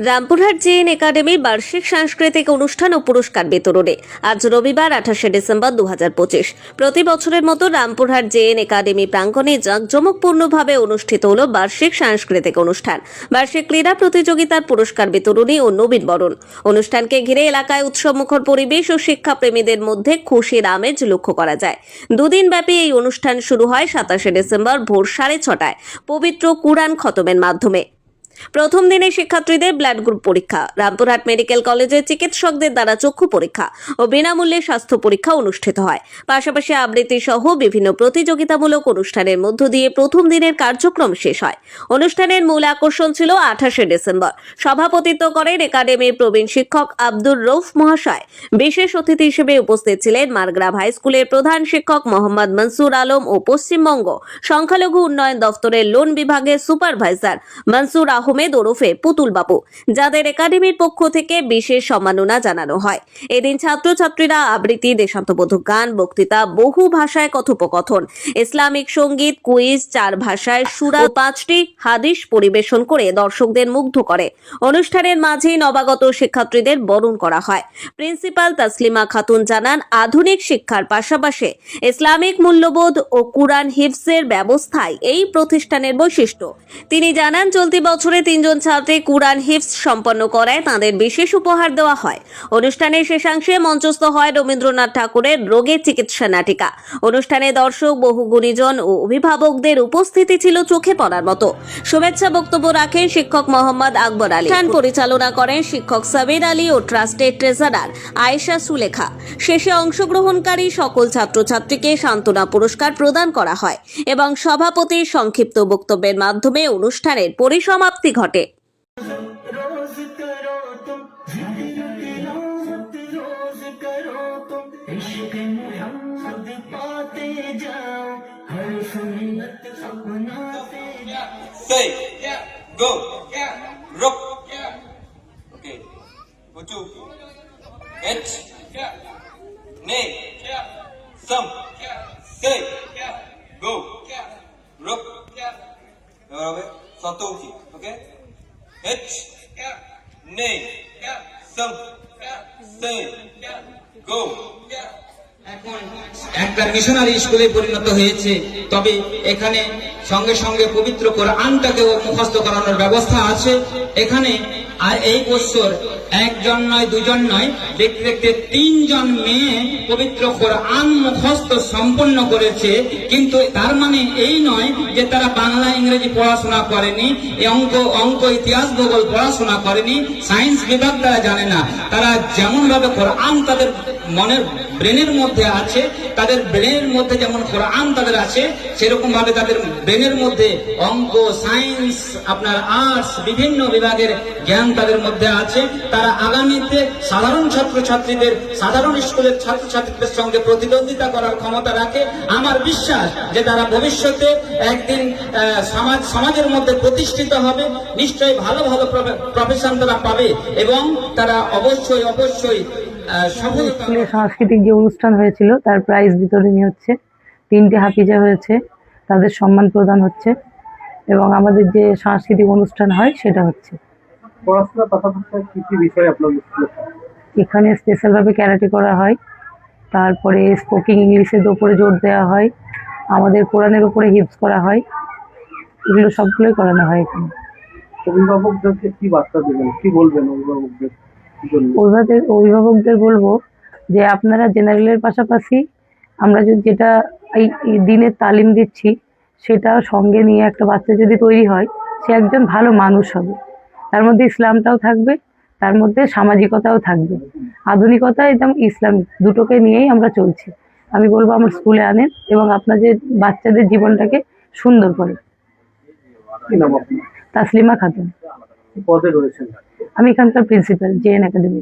Rampurhat JN একাডেমির বার্ষিক সাংস্কৃতিক অনুষ্ঠান ও পুরস্কার বিতরণে আজ রবিবার 28শে ডিসেম্বর 2025 প্রতি বছরের মতো রামপুরহাট জেএন একাডেমি প্রাঙ্গণে জাঁকজমকপূর্ণভাবে অনুষ্ঠিত হল বার্ষিক সাংস্কৃতিক অনুষ্ঠান, বার্ষিক ক্রীড়া প্রতিযোগিতার পুরস্কার বিতরণী ও নবীন বরণ। অনুষ্ঠানকে ঘিরে এলাকায় উৎসবমুখর পরিবেশ ও শিক্ষাপ্রেমীদের মধ্যে খুশির আমেজ লক্ষ্য করা যায়। দুদিন ব্যাপী এই অনুষ্ঠান শুরু হয় 27শে ডিসেম্বর ভোর 6:30টায় পবিত্র কুরআন খতমের মাধ্যমে। প্রথম দিনে শিক্ষার্থীদের ব্লাড গ্রুপ পরীক্ষা, রামপুরহাট মেডিকেল কলেজের চিকিৎসকদের দ্বারা চক্ষু পরীক্ষা ও বিনামূল্যে স্বাস্থ্য পরীক্ষা অনুষ্ঠিত হয়। পাশাপাশি আবৃত্তি সহ বিভিন্ন প্রতিযোগিতামূলক অনুষ্ঠানের মধ্য দিয়ে প্রথম দিনের কার্যক্রম শেষ হয়। অনুষ্ঠানের মূল আকর্ষণ ছিল 28শে ডিসেম্বর। সভাপতিত্ব করেন একাডেমির প্রবীণ শিক্ষক আব্দুর রউফ মহাশয়। বিশেষ অতিথি হিসেবে উপস্থিত ছিলেন মারগ্রাম হাই স্কুলের প্রধান শিক্ষক মোহাম্মদ মনসুর আলম ও পশ্চিমবঙ্গ সংখ্যালঘু উন্নয়ন দফতরের লোন বিভাগের সুপারভাইজার মনসুর আহমেদ ওরফে পুতুল বাবু, যাদের একাডেমির পক্ষ থেকে বিশেষ সম্মাননা জানানো হয়। এদিন ছাত্রছাত্রীরা আবৃত্তি, দেশাত্মবোধক গান, বক্তৃতা, বহু ভাষায় কথোপকথন, ইসলামিক সঙ্গীত, কুইজ, 4 ভাষায় সূরা, 5টি হাদিস পরিবেশন করে দর্শকদের মুগ্ধ করে। অনুষ্ঠানের মাঝেই নবাগত শিক্ষার্থীদের বরণ করা হয়। প্রিন্সিপাল তাসলিমা খাতুন জানান, আধুনিক শিক্ষার পাশাপাশি ইসলামিক মূল্যবোধ ও কুরআন হিফজের ব্যবস্থায় এই প্রতিষ্ঠানের বৈশিষ্ট্য। তিনি জানান, চলতি বছরে 3 জন ছাত্রী কুরআন হিফজ সম্পন্ন করায় তাদের বিশেষ উপহার দেওয়া হয়। অনুষ্ঠানের শেষাংশে মঞ্চস্থ হয় রবীন্দ্রনাথ ঠাকুরের রোগের চিকিৎসা নাটিকা। অনুষ্ঠানে দর্শক, বহু গুণীজন ও অভিভাবকদের উপস্থিতি ছিল চোখে পড়ার মতো। শুভেচ্ছা বক্তব্য রাখেন শিক্ষক মোহাম্মদ আকবর আলী। অনুষ্ঠান পরিচালনা করেন শিক্ষক সাবির আলী ও ট্রাস্টের ট্রেজারার আয়েশা সুলেখা। শেষে অংশগ্রহণকারী সকল ছাত্রছাত্রীকে সান্ত্বনা পুরস্কার প্রদান করা হয় এবং সভাপতির সংক্ষিপ্ত বক্তব্যের মাধ্যমে অনুষ্ঠানের পরিসমাপ্তি ঘটে। Say, go, rock, okay, go to, it, nay, some, say, go, rock, Satoki, okay, it, nay, some, say, go. এখন একটা মিশনারি স্কুলে পরিণত হয়েছে, তবে এখানে সঙ্গে সঙ্গে পবিত্র কোরআনটাকেও মুখস্থ করানোর ব্যবস্থা আছে। এখানে আর এই বছর 1 জন নয়, 2 জন নয়, দেখতে দেখতে 3 জন মেয়ে পবিত্র কোরআন মুখস্থ সম্পন্ন করেছে। কিন্তু তার মানে এই নয় যে তারা বাংলা ইংরেজি পড়াশোনা করেনি, অঙ্ক ইতিহাস ভূগোল পড়াশোনা করেনি, সায়েন্স বিভাগ তারা জানে না। তারা যেমন ভাবে কোরআন তাদের মনের ব্রেনের মধ্যে আছে, তাদের ব্রেনের মধ্যে যেমন কোরআন তাদের আছে, সেরকম ভাবে তাদের ব্রেনের মধ্যে অঙ্ক, সায়েন্স, আপনার আর্টস, বিভিন্ন বিভাগের জ্ঞান তাদের মধ্যে আছে। তারা আগামীতে সাধারণ ছাত্রছাত্রীদের, সাধারণ স্কুলের ছাত্রছাত্রীদের সঙ্গে প্রতিদ্বন্দ্বিতা করার ক্ষমতা রাখে। আমার বিশ্বাস যে তারা ভবিষ্যতে একদিন সমাজের মধ্যে প্রতিষ্ঠিত হবে, নিশ্চয়ই ভালো ভালো প্রফেশন তারা পাবে এবং তারা অবশ্যই স্কুলে সাংস্কৃতিক যে অনুষ্ঠান হয়েছিল তার প্রাইজ বিতরণী হচ্ছে, 3টে হাফিজা হয়েছে, তাদের সম্মান প্রদান হচ্ছে এবং আমাদের যে সাংস্কৃতিক অনুষ্ঠান হয় সেটা হচ্ছে। পড়াশোনার পাশাপাশি কি কি বিষয় আপনাদের স্কুলে? এখানে স্পেশালভাবে ক্যারাটে করা হয়, তারপরে স্পোকিং ইংলিশের উপরে জোর দেওয়া হয়, আমাদের কোরআনের উপরে হিফজ করা হয়, এগুলো সবগুলোই করানো হয় এখানে। অভিভাবকদেরকে কি বার্তা দেবেন, কি বলবেন অভিভাবকদের? অভিভাবকদের বলবো যে আপনারা জেনারেলের পাশাপাশি আমরা যেটা এই দিনের তালিম দিচ্ছি সেটা সঙ্গে নিয়ে একটা বাচ্চা যদি তৈরি হয়, সে একজন ভালো মানুষ হবে। তার মধ্যে ইসলামটাও থাকবে, তার মধ্যে সামাজিকতাও থাকবে, আধুনিকতা এবং ইসলামিক দুটোকে নিয়েই আমরা চলছি। আমি বলবো আমার স্কুলে আনেন এবং আপনাদের বাচ্চাদের জীবনটাকে সুন্দর করে। তাসলিমা খাতুন। পদে রয়েছেন? আমি এখানকার প্রিন্সিপাল জেএন একাডেমি।